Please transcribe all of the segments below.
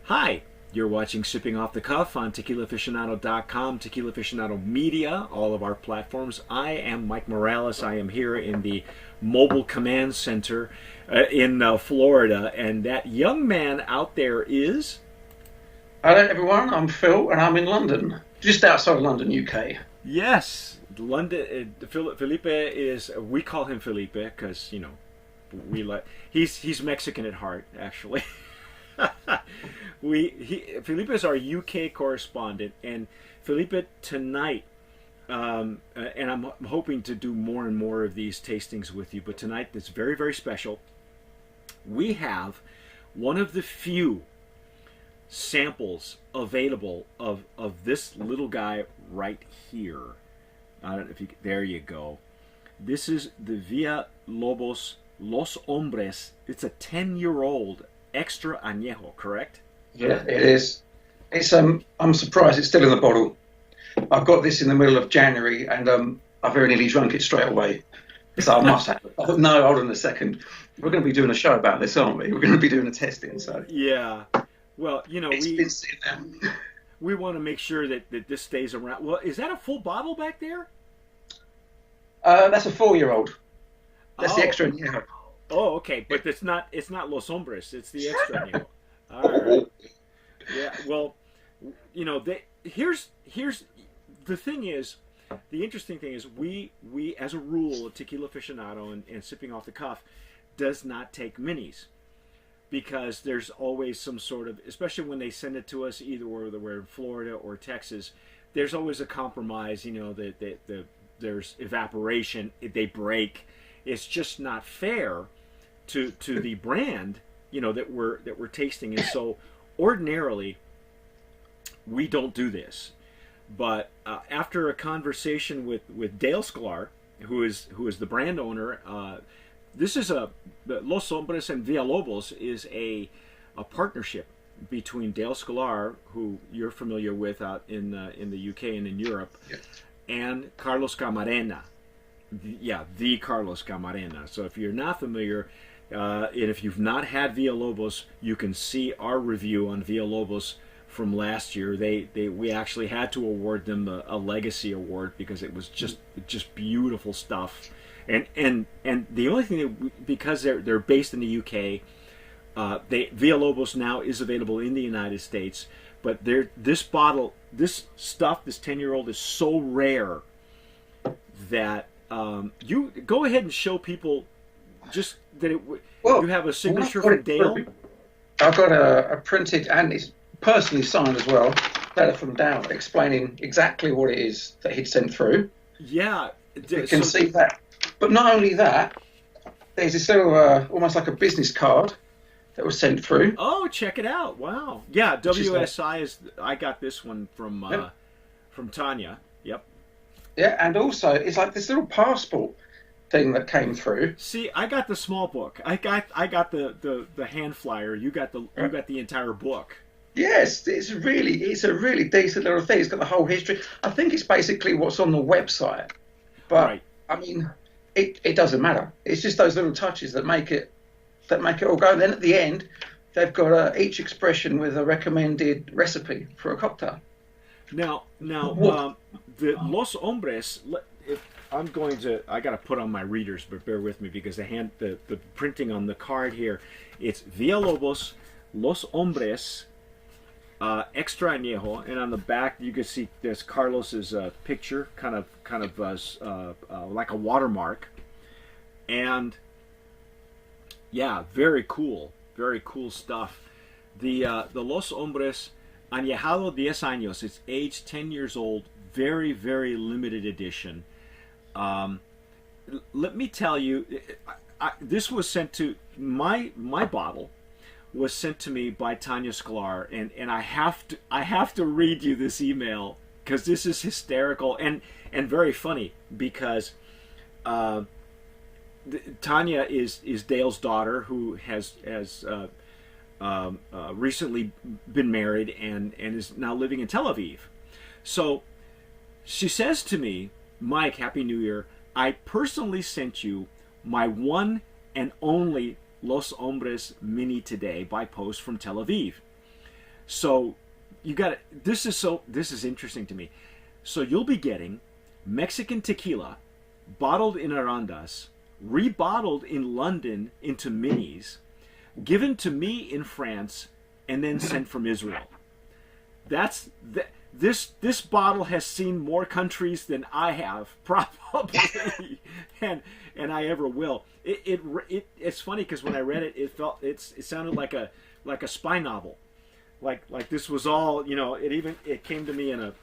Hi, you're watching Sipping Off the Cuff on TequilaAficionado.com, Tequila Aficionado Media, all of our platforms. I am Mike Morales. I am here in the Mobile Command Center in Florida, and that young man out there is... Hello everyone, I'm Phil and I'm in London, just outside London, UK. Yes, London. Felipe is, we call him Felipe because, he's Mexican at heart, actually. Felipe is our UK correspondent, and Felipe tonight, and I'm hoping to do more and more of these tastings with you, but tonight it's very, very special. We have one of the few samples available of this little guy right here. I don't know if you, there you go. This is the Villalobos Los Hombres. It's a 10-year-old extra añejo, correct? Yeah, it is. It's I'm surprised it's still in the bottle. I got this in the middle of January and I very nearly drank it straight away. So I must have it. Oh, no, hold on a second. We're going to be doing a show about this, aren't we? We're going to be doing a testing, so. Yeah. Well, it's been sitting there. We want to make sure that this stays around. Well, is that a full bottle back there? That's a 4-year-old. That's the extra añejo. Oh, okay, but it's not Los Hombres. It's the extra añejo. All right. Yeah. Well, here's the thing is, the interesting thing is we as a rule, Tequila Aficionado and Sipping Off the Cuff does not take minis, because there's always some sort of, especially when they send it to us, either whether we're in Florida or Texas, there's always a compromise. That there's evaporation, they break. It's just not fair to the brand, that we're tasting. And so ordinarily we don't do this, but after a conversation with Dale Sklar, who is the brand owner, this is Los Hombres and Villalobos is a partnership between Dale Sklar, who you're familiar with out in the UK and in Europe, Yes. and Carlos Camarena. The Carlos Camarena. So if you're not familiar, and if you've not had Villalobos, you can see our review on Villalobos from last year. We actually had to award them a legacy award because it was just beautiful stuff. And the only thing because they're based in the UK, Villalobos now is available in the United States. But this 10-year-old is so rare that you go ahead and show people just that you have a signature from Dale. I've got a printed, and it's personally signed as well, letter from Dale explaining exactly what it is that he'd sent through. Yeah. You can see that. But not only that, there's this little, almost like a business card that was sent through. Oh, check it out. Wow. Yeah, WSI is, I got this one from Tanya. Yep. Yeah, and also it's like this little passport thing that came through. See, I got the small book. I got the hand flyer. You got the entire book. Yes, it's a really decent little thing. It's got the whole history. I think it's basically what's on the website. But right. I mean, it doesn't matter. It's just those little touches that make it all go. And then at the end, they've got each expression with a recommended recipe for a cocktail. Now, the Los Hombres. I got to put on my readers, but bear with me because the printing on the card here, it's Villalobos Los Hombres Extra Añejo, and on the back you can see there's Carlos's picture, kind of like a watermark, and yeah, very cool stuff. The Los Hombres Añejado 10 años. It's aged 10 years old. Very, very limited edition. Let me tell you, this was sent to my bottle was sent to me by Tanya Sklar, and I have to read you this email because this is hysterical and very funny because Tanya is Dale's daughter, who has recently been married and is now living in Tel Aviv. So she says to me, Mike, Happy New Year. I personally sent you my one and only Los Hombres Mini today by post from Tel Aviv. So you got it. This is interesting to me. So you'll be getting Mexican tequila bottled in Arandas, rebottled in London into minis, given to me in France, and then sent from Israel. This bottle has seen more countries than I have probably, and I ever will. It's funny because when I read it, it sounded like a spy novel, like this was all, it came to me in a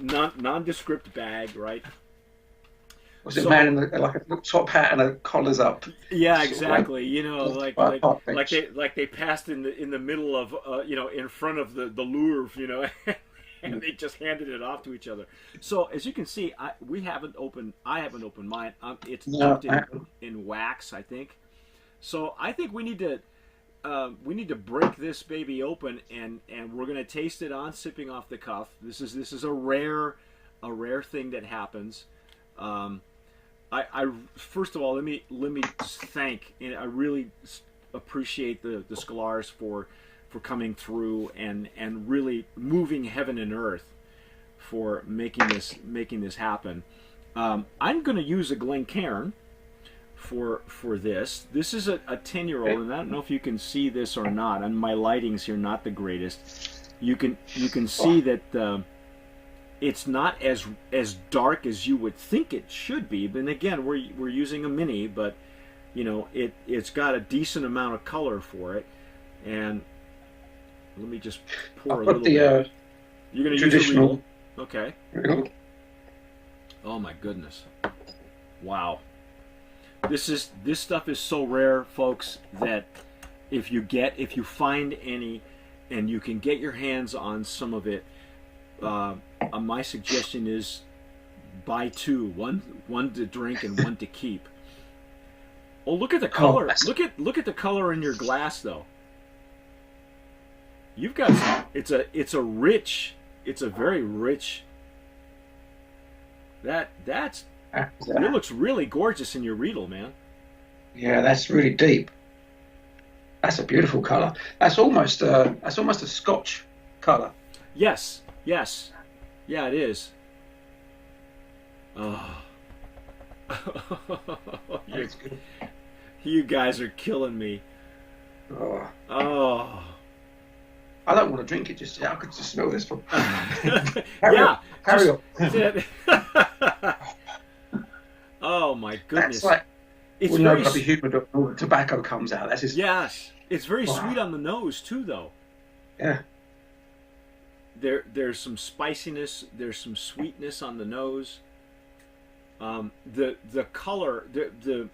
nondescript bag, right? Was it man in like a top hat and a collar's up? Yeah, exactly. Like they passed in the middle of in front of the Louvre, and they just handed it off to each other. So as you can see, I haven't opened mine. It's dipped in wax, I think. So I think we need to break this baby open, and we're gonna taste it on sipping off the cuff. This is a rare thing that happens. I first of all, let me thank, and I really appreciate the Scholars for coming through and really moving heaven and earth for making this happen. I'm going to use a Glencairn for this. This is a 10-year-old, and I don't know if you can see this or not. And my lighting's here not the greatest. You can see that. It's not as dark as you would think it should be. But again, we're using a mini, but it's got a decent amount of color for it. And let me just pour a little bit. You're going to use a Regal. Okay. Oh my goodness! Wow. This stuff is so rare, folks, that if you find any, and you can get your hands on some of it. My suggestion is buy two, one to drink and one to keep. Oh, look at the color! Look at the color in your glass, though. You've got it's a very rich. It looks really gorgeous in your Riedel, man. Yeah, that's really deep. That's a beautiful color. That's almost a Scotch color. Yes. Yeah, it is. Oh. You guys are killing me. Oh. I don't want to drink it just yet. I could just smell this from. Carry on. Oh my goodness. That's like it's when very the humid tobacco comes out. That's just. Yes. It's very sweet on the nose too, though. Yeah. There's some spiciness. There's some sweetness on the nose. The color, the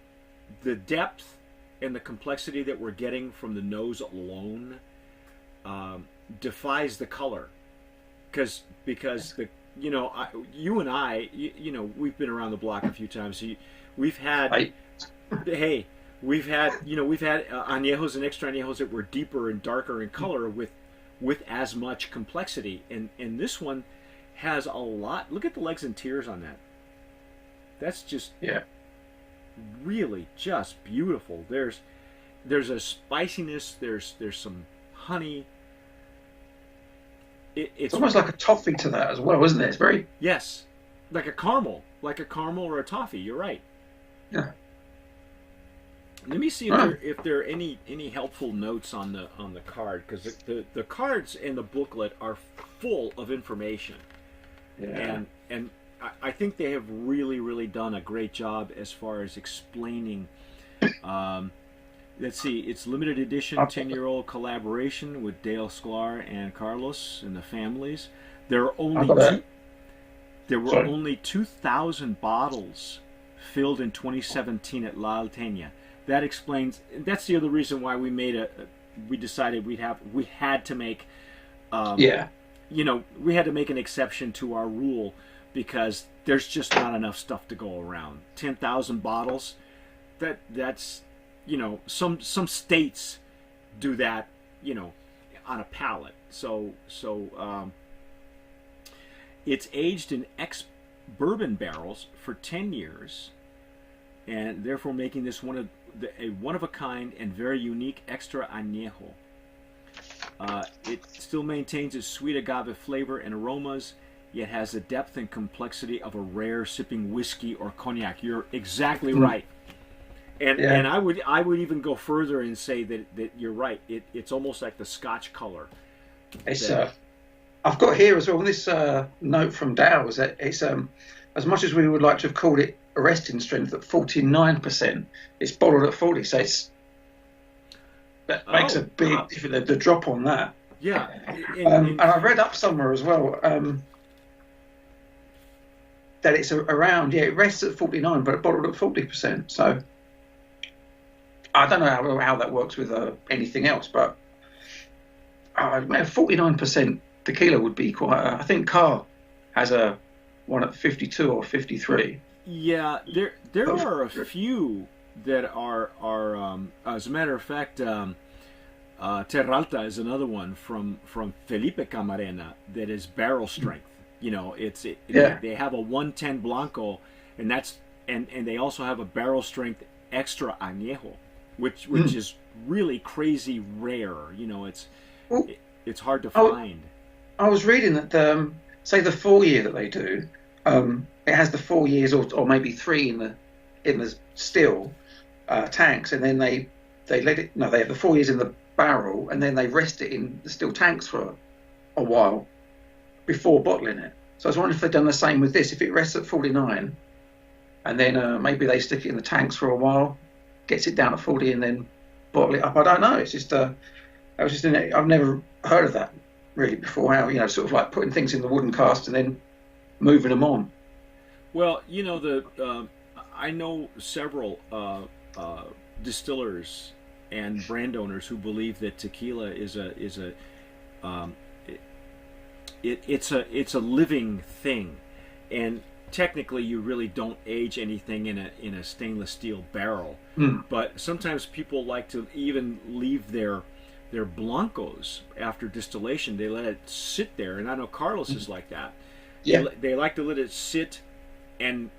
depth, and the complexity that we're getting from the nose alone defies the color, because you and I, we've been around the block a few times. We've had añejos and extra añejos that were deeper and darker in color with as much complexity, and this one has a lot. Look at the legs and tears on that. That's just really just beautiful. There's a spiciness. There's some honey. It's almost like a toffee to that as well, isn't it? It's very like a caramel or a toffee. You're right. Yeah. Let me see if there are any helpful notes on the card, because the cards and the booklet are full of information, and I think they have really done a great job as far as explaining. Let's see, it's limited edition 10-year-old collaboration with Dale Sklar and Carlos and the families. There were only 2,000 bottles filled in 2017 at La Alteña. That explains. That's the other reason why we decided we had to make. We had to make an exception to our rule, because there's just not enough stuff to go around. 10,000 bottles. That's some states do that on a pallet. So it's aged in ex-bourbon barrels for 10 years, and therefore making this a one-of-a-kind and very unique extra añejo. It still maintains its sweet agave flavor and aromas, yet has the depth and complexity of a rare sipping whiskey or cognac. You're exactly right. And I would even go further and say that you're right. It's almost like the Scotch color. It's I've got here as well this note from Dow is that it's as much as we would like to have called it arresting strength at 49%, it's bottled at 40. So that makes a big difference. The drop on that. Yeah. And I read up somewhere as well that it's around. Yeah, it rests at 49, but it bottled at 40%. So I don't know how that works with anything else, but 49% tequila would be quite. I think Carr has a one at 52 or 53. Yeah, there are a few that are as a matter of fact, Terralta is another one from Felipe Camarena that is barrel strength. You know, they have a 110 Blanco, and they also have a barrel strength extra Anejo, which is really crazy rare. You know, it's hard to find. I was reading that say the 4 year that they do, it has the 4 years or maybe 3 in the still tanks, and then they let it. No, they have the 4 years in the barrel, and then they rest it in the still tanks for a while before bottling it. So I was wondering if they've done the same with this. If it rests at 49, and then maybe they stick it in the tanks for a while, gets it down to 40, and then bottle it up. I don't know. It's just I've never heard of that really before. How sort of like putting things in the wooden cast and then moving them on. Well, I know several distillers and brand owners who believe that tequila is a living thing, and technically you really don't age anything in a stainless steel barrel. But sometimes people like to even leave their blancos after distillation. They let it sit there, and I know Carlos is like that. Yeah. They like to let it sit and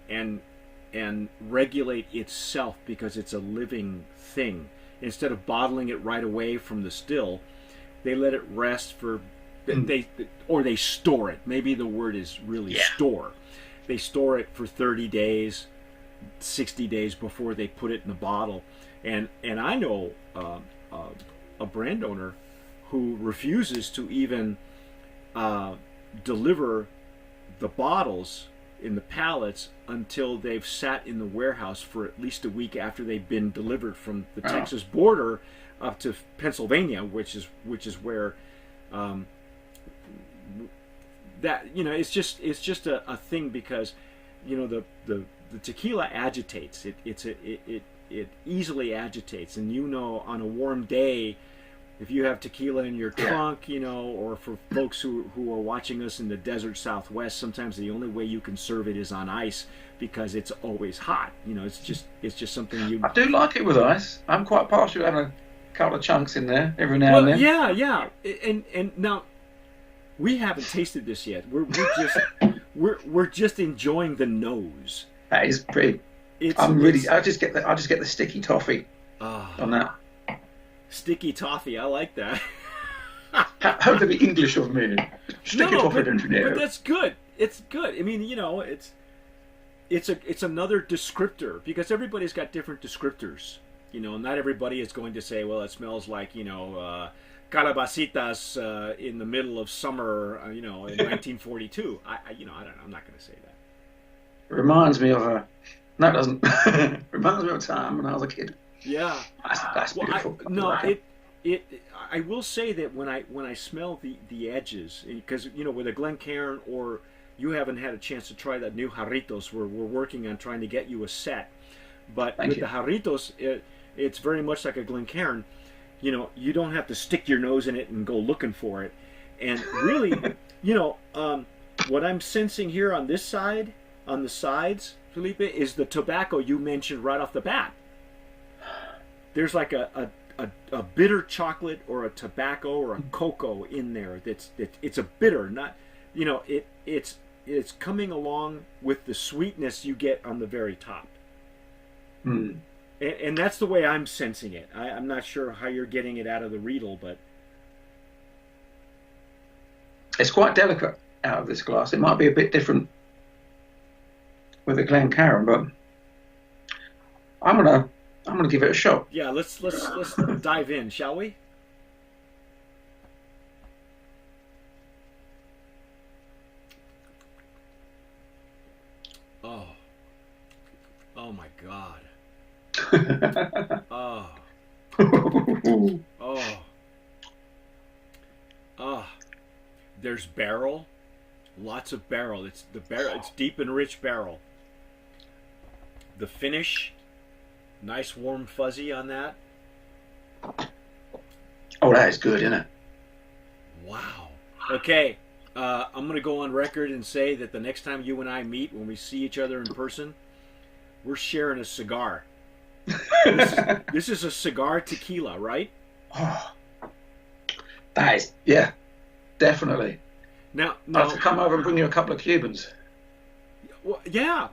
regulate itself because it's a living thing. Instead of bottling it right away from the still, they let it rest for they store it. Maybe the word is really store. They store it for 30 days, 60 days before they put it in the bottle. And I know a brand owner who refuses to even deliver the bottles in the pallets until they've sat in the warehouse for at least a week after they've been delivered from the Texas border up to Pennsylvania, which is where that it's just a thing, because the tequila agitates it easily agitates, and on a warm day, if you have tequila in your trunk, or for folks who are watching us in the desert Southwest, sometimes the only way you can serve it is on ice because it's always hot. It's just something I do like it with ice. I'm quite partial to having a couple of chunks in there every now and then. Yeah. And now we haven't tasted this yet. We're just enjoying the nose. That is pretty. I just get the sticky toffee on that. Sticky toffee, I like that. How to be English of me? Sticky toffee, don't you know? But that's good. It's good. I mean, it's another descriptor, because everybody's got different descriptors. Not everybody is going to say, well, it smells like calabacitas in the middle of summer, in 1942. I don't know. I'm not going to say that. It reminds me of no, it doesn't. Reminds me of a time when I was a kid. Yeah, that's beautiful. I will say that when I smell the edges, because with a Glencairn, or you haven't had a chance to try that new Jarritos, we're working on trying to get you a set, but with the Jarritos, it's very much like a Glencairn. You don't have to stick your nose in it and go looking for it, and really, what I'm sensing here on this side, on the sides, Felipe, is the tobacco you mentioned right off the bat. There's like a bitter chocolate or a tobacco or a cocoa in there. It's a bitter, not it's coming along with the sweetness you get on the very top. And that's the way I'm sensing it. I'm not sure how you're getting it out of the Riedel, but It's quite delicate out of this glass. It might be a bit different with the Glencairn, but I'm gonna give it a shot. Yeah, let's dive in, shall we? Oh, oh my God. Oh, oh, oh. There's barrel, lots of barrel. It's the barrel. It's deep and rich barrel. The finish, nice warm fuzzy on that. Oh, that is good, isn't it? Wow. Okay, I'm going to go on record and say that the next time you and I meet, when we see each other in person, we're sharing a cigar. This is a cigar tequila, right? Oh, that is, yeah, definitely. Now, I'll have to come over and bring you a couple of Cubans. Well, yeah.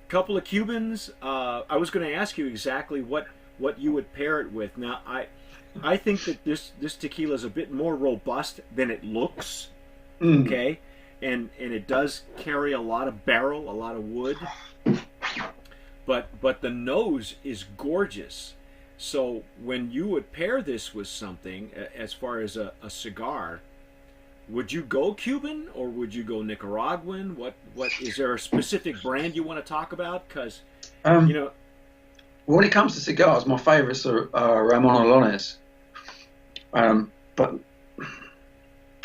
Couple of Cubans. I was going to ask you exactly what you would pair it with. Now, I think that this tequila is a bit more robust than it looks. Okay, and it does carry a lot of barrel, a lot of wood. But the nose is gorgeous. So when you would pair this with something, as far as a cigar, would you go Cuban or would you go Nicaraguan? What is there a specific brand you want to talk about? Because when it comes to cigars, my favourites are Ramon Alones. But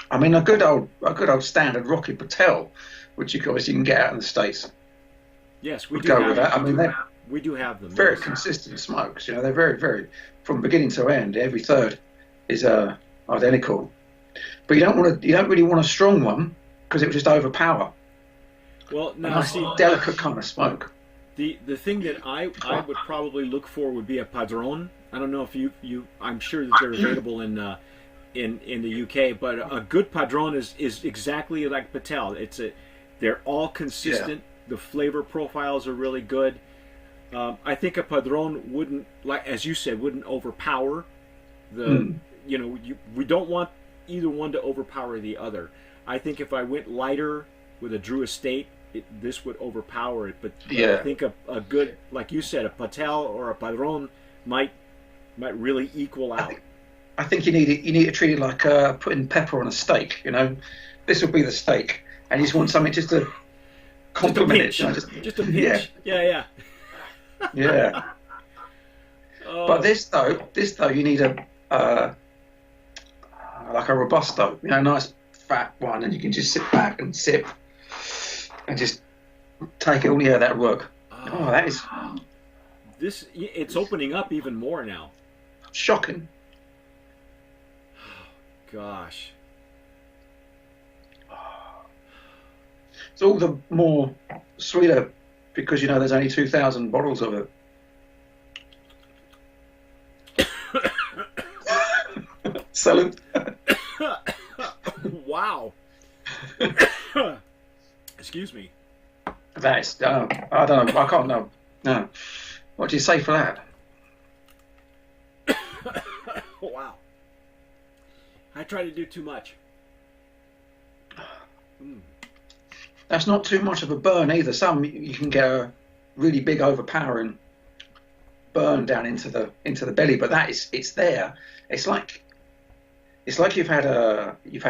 I mean, a good old standard Rocky Patel, which you can get out in the States. Yes, we do go have with that. I mean, we do have them. Very consistent smokes. They're very, very, from beginning to end. Every third is identical. But you don't really want a strong one because it would just overpower. Well, a now nice, see, delicate kind of smoke. The thing that I would probably look for would be a Padron. I don't know if you I'm sure that they're available in the UK, but a good Padron is exactly like Patel. They're all consistent. Yeah. The flavor profiles are really good. I think a Padron wouldn't, like as you said, wouldn't overpower the. We don't want either one to overpower the other. I think if I went lighter with a Drew Estate, this would overpower it. But I think a good, like you said, a Patel or a Padron might really equal out. I think you need to treat it like putting pepper on a steak. This would be the steak, and you just want something just to complement it. Just a pinch. Yeah. Yeah. But this though, you need a like a Robusto, nice fat one, and you can just sit back and sip and just take it all. Yeah, that'd work. That is. It's opening up even more now. Shocking. Gosh. It's all the more sweeter because there's only 2,000 bottles of it. Salute. Wow. Excuse me. That's I don't know. I can't know. No. What do you say for that? Wow. I try to do too much. That's not too much of a burn either. Some you can get a really big overpowering burn down into the belly, but it's there. It's like you've had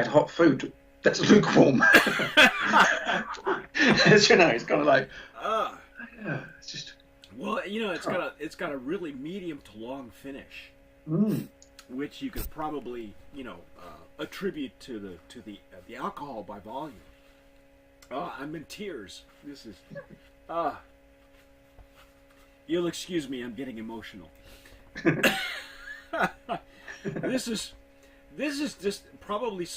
hot food that's lukewarm. It's kind of like it's just. Well, it's got a really medium to long finish, which you could probably attribute to the alcohol by volume. I'm in tears. This is you'll excuse me. I'm getting emotional. This is just probably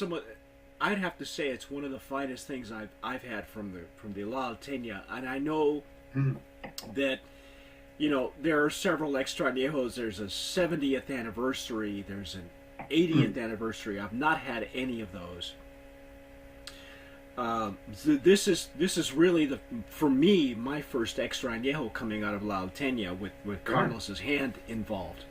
I'd have to say it's one of the finest things I've had from the La Alteña, and I know that there are several extra añejos. There's a 70th anniversary. There's an 80th anniversary. I've not had any of those. This is really for me my first extra añejo coming out of La Alteña with Carlos's hand involved.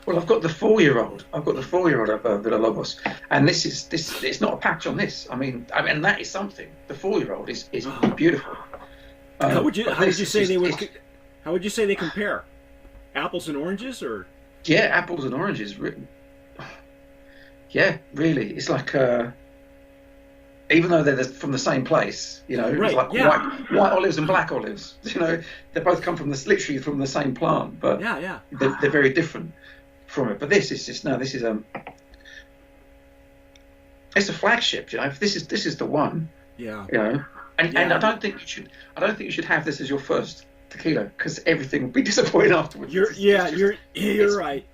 Well, I've got the 4-year-old. I've got the 4-year-old of Villalobos, and this. It's not a patch on this. I mean, that is something. The 4-year-old is beautiful. How would you say they would? How would you say they compare? Apples and oranges, or? Yeah, apples and oranges. Yeah, really. It's like, even though they're from the same place, you know, right, it's like white olives and black olives. You know, they both come from literally from the same plant, but they're very different from it. But this is just this is it's a flagship. You know, this is the one. Yeah. You know, and I don't think you should have this as your first tequila, because everything will be disappointing afterwards. You're right.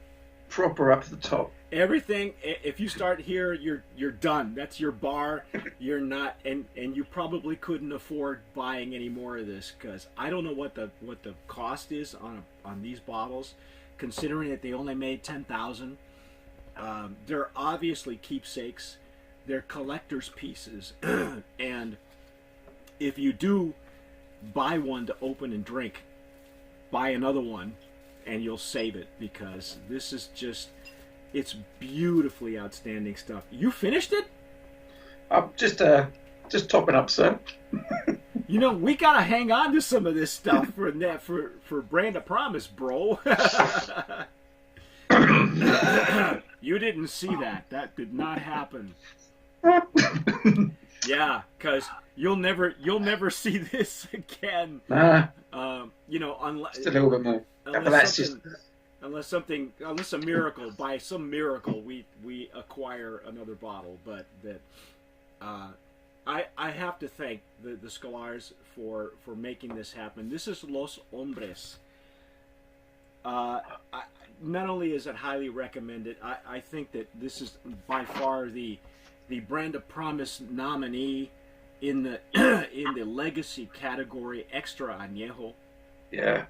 Proper up to the top. Everything. If you start here, you're done. That's your bar. You're not, and you probably couldn't afford buying any more of this, because I don't know what the cost is on these bottles, considering that they only made 10,000. They're obviously keepsakes. They're collector's pieces, and if you do buy one to open and drink, buy another one, and you'll save it, because this is it's beautifully outstanding stuff. You finished it? I'm just topping up, sir. You know, we gotta hang on to some of this stuff for Brand of Promise, bro. You didn't see that. That did not happen. Yeah, because you'll never see this again. Nah. You know, unless just a little bit more. Unless a miracle, by some miracle, we acquire another bottle. But that I have to thank the Scholars for making this happen. This is Los Hombres. Not only is it highly recommended, I think that this is by far the Brand of Promise nominee in the legacy category, extra añejo. Yeah.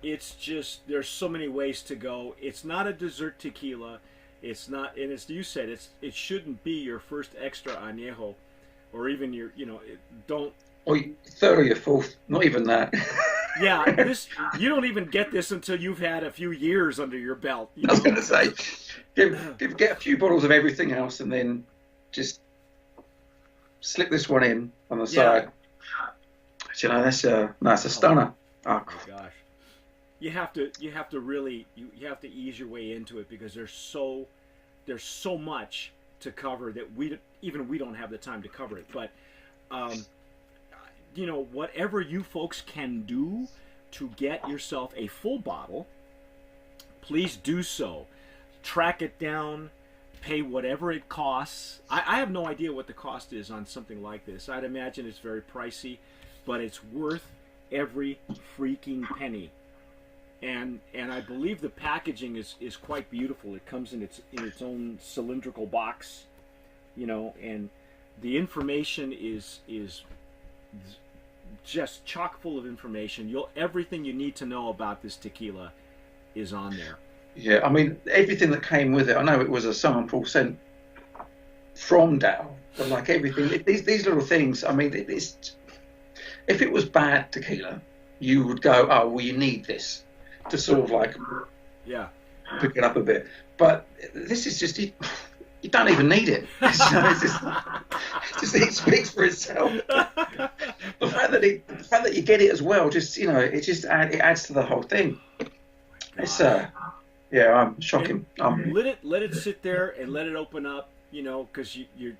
It's just, there's so many ways to go. It's not a dessert tequila. It's not, and as you said, it shouldn't be your first extra añejo, or even your, don't. Or third or your fourth, not even that. Yeah, you don't even get this until you've had a few years under your belt. I was going to say, get a few bottles of everything else, and then just slip this one in on the side. You know, that's a stunner. Oh my gosh. You have to really ease your way into it, because there's so much to cover that we don't have the time to cover it. But whatever you folks can do to get yourself a full bottle, please do so. Track it down, pay whatever it costs. I have no idea what the cost is on something like this. I'd imagine it's very pricey, but it's worth every freaking penny. And I believe the packaging is quite beautiful. It comes in its own cylindrical box, and the information is just chock full of information. Everything you need to know about this tequila is on there. Yeah, I mean, everything that came with it. I know it was a sample sent from Dow, but like everything, these little things. I mean, if it was bad tequila, you would go, oh, well, you need this to sort of like pick it up a bit. But this is just, you don't even need it. It speaks for itself. The fact that you get it as well, it adds to the whole thing. It's I'm shocking. Let it sit there and let it open up, because you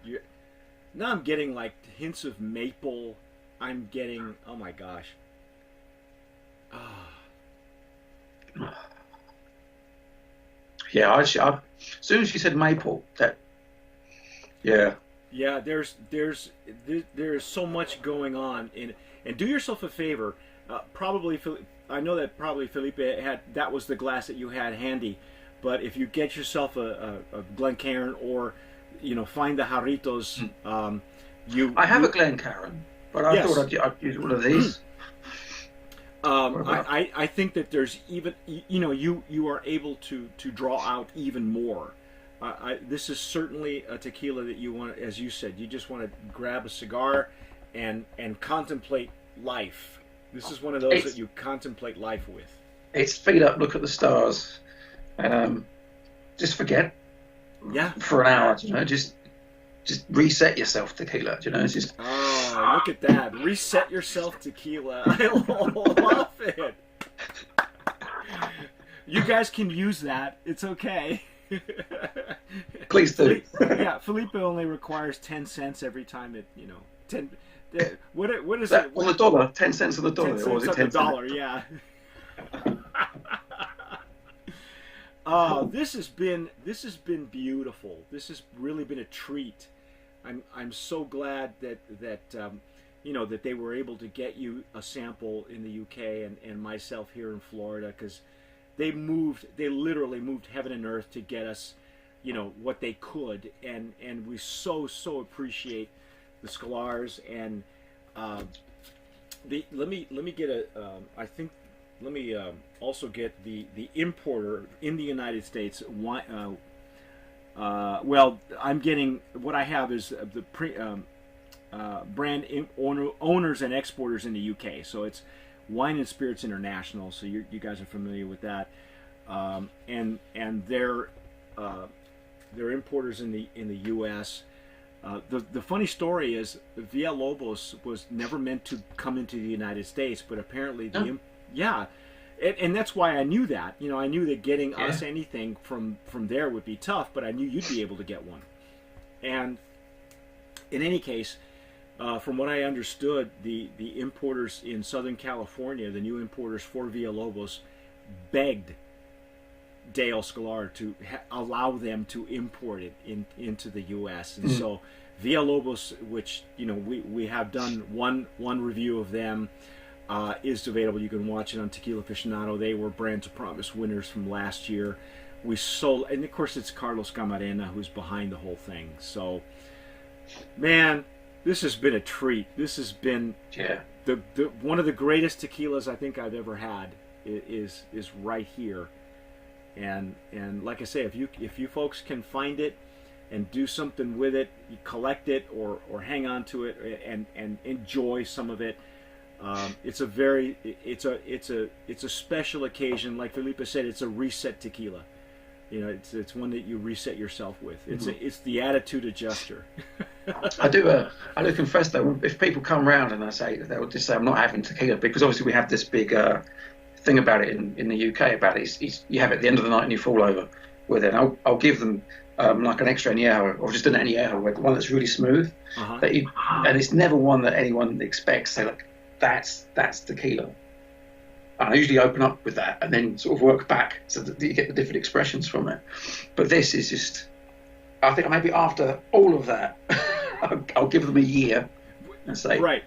now I'm getting like hints of maple. I'm getting, oh my gosh. Yeah, as soon as she said maple, there's so much going on and do yourself a favor. I know that probably Felipe that was the glass that you had handy, but if you get yourself a Glencairn, or find the Jarritos, I have a Glencairn, but I thought I'd use one of these. I think that there's even, you are able to draw out even more. This is certainly a tequila that you want, as you said, you just want to grab a cigar and contemplate life. This is one of those that you contemplate life with. It's feet up, look at the stars. and just forget Yeah. for an hour. You know, just reset yourself, tequila. You know, it's just. Oh, look at that! Reset yourself, tequila. I love it. You guys can use that. It's okay. Please do. Yeah, Felipe only requires 10 cents every time it, 10. What is that, it? on the dollar, 10 cents on the dollar. 10 cents Or was it on 10 the dollar, yeah. This has been beautiful. This has really been a treat. I'm so glad that that they were able to get you a sample in the UK and myself here in Florida, because they literally moved heaven and earth to get us, what they could, and we so appreciate the Scholars. And let me get also get the importer in the United States. Well, I'm getting, what I have is the brand owners and exporters in the UK. So it's Wine and Spirits International. So you guys are familiar with that, and they're importers in the U.S. The funny story is Villalobos was never meant to come into the United States, but apparently and that's why I knew that. I knew that getting us anything from there would be tough, but I knew you'd be able to get one. And in any case, from what I understood, the importers in Southern California, the new importers for Villalobos, begged Dale Scolar to allow them to import it into the U.S. And so Villalobos, which we have done one review of them, is available. You can watch it on Tequila Aficionado. They were Brands of Promise winners from last year. We sold, and of course it's Carlos Camarena who's behind the whole thing. So, man, this has been a treat. This has been the one of the greatest tequilas I think I've ever had is right here. And like I say, if you folks can find it and do something with it, you collect it or hang on to it and enjoy some of it. It's a special occasion. Like Felipe said, it's a reset tequila. It's one that you reset yourself with. It's the attitude adjuster. I do confess though, if people come round and they'll just say I'm not having tequila, because obviously we have this big thing about it in the UK about it. You have it at the end of the night and you fall over with it. And I'll give them like an extra añejo or just an añejo, one that's really smooth. And it's never one that anyone expects. Say like, that's tequila. And I usually open up with that and then sort of work back so that you get the different expressions from it. But this is just, I think maybe after all of that, I'll give them a year and say,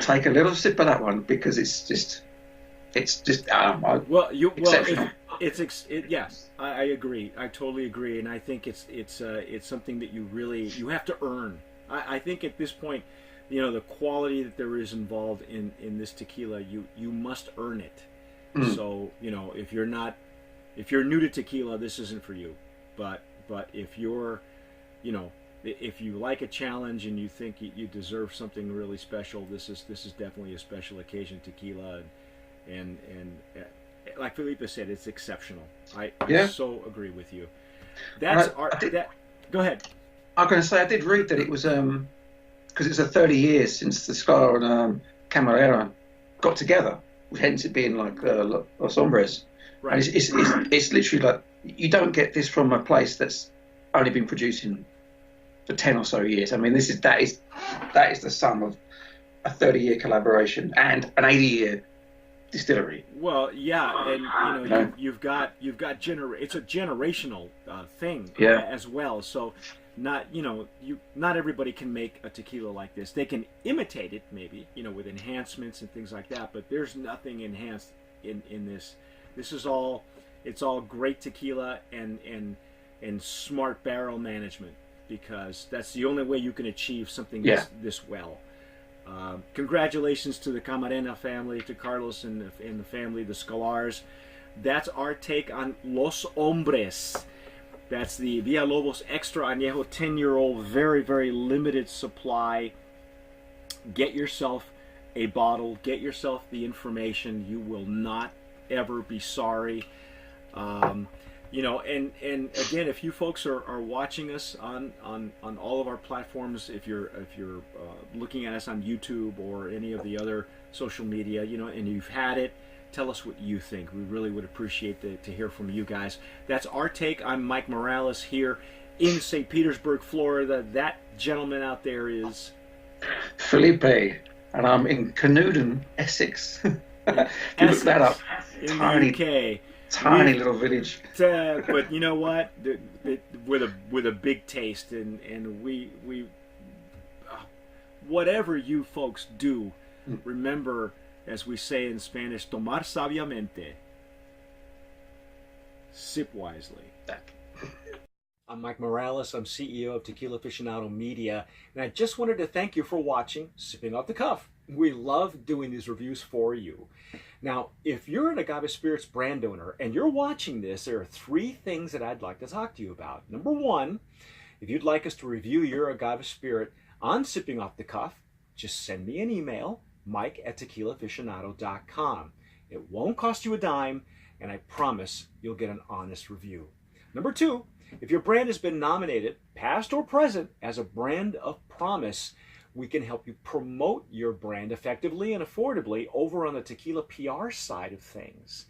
take a little sip of that one, because it's just exceptional. Yes, I agree. I totally agree, and I think it's something that you have to earn. I think at this point, the quality that there is involved in this tequila, you must earn it. So if you're new to tequila, this isn't for you. But if you're if you like a challenge and you think you deserve something really special, this is definitely a special occasion tequila, and like Felipe said, it's exceptional. I so agree with you. Go ahead. I'm going to say I did read that it was because it's 30 years since the Scar and Camarera got together, hence it being like Los Hombres. Right. And it's literally like, you don't get this from a place that's only been producing for 10 or so years. I mean, that is the sum of a 30-year collaboration and an 80-year distillery. Well, yeah, and you've got it's a generational thing as well. So not everybody can make a tequila like this. They can imitate it maybe, with enhancements and things like that, but there's nothing enhanced in this. This is all great tequila and smart barrel management, because that's the only way you can achieve something this well. Congratulations to the Camarena family, to Carlos and the family, the Scholars. That's our take on Los Hombres. That's the Villalobos Extra Añejo 10-year-old, very, very limited supply. Get yourself a bottle. Get yourself the information. You will not ever be sorry. You know, and again, if you folks are watching us on all of our platforms, if you're looking at us on YouTube or any of the other social media, you know, and you've had it, tell us what you think. We really would appreciate to hear from you guys. That's our take. I'm Mike Morales here in St. Petersburg, Florida. That gentleman out there is Felipe, and I'm in Canewdon, Essex. If you look that up, in the UK. Tiny little village. But you know what? With a big taste, and we whatever you folks do, remember, as we say in Spanish, tomar sabiamente, sip wisely. I'm Mike Morales. I'm CEO of Tequila Aficionado Media, and I just wanted to thank you for watching Sipping Off the Cuff. We love doing these reviews for you. Now, if you're an Agave Spirits brand owner and you're watching this, there are 3 things that I'd like to talk to you about. Number 1, if you'd like us to review your Agave Spirit on Sipping Off the Cuff, just send me an email, mike@tequilaaficionado.com. It won't cost you a dime, and I promise you'll get an honest review. Number 2, if your brand has been nominated, past or present, as a brand of promise, we can help you promote your brand effectively and affordably over on the tequila PR side of things.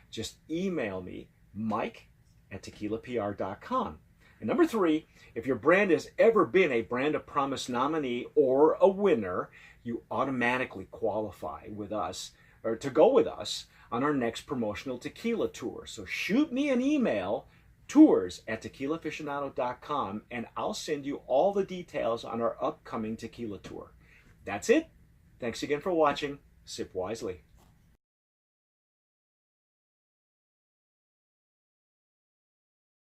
Just email me, mike@tequilapr.com. And number 3, if your brand has ever been a Brand of Promise nominee or a winner, you automatically qualify with us, or to go with us on our next promotional tequila tour. So shoot me an email, tours@tequilaaficionado.com, and I'll send you all the details on our upcoming tequila tour. That's it. Thanks again for watching. Sip wisely.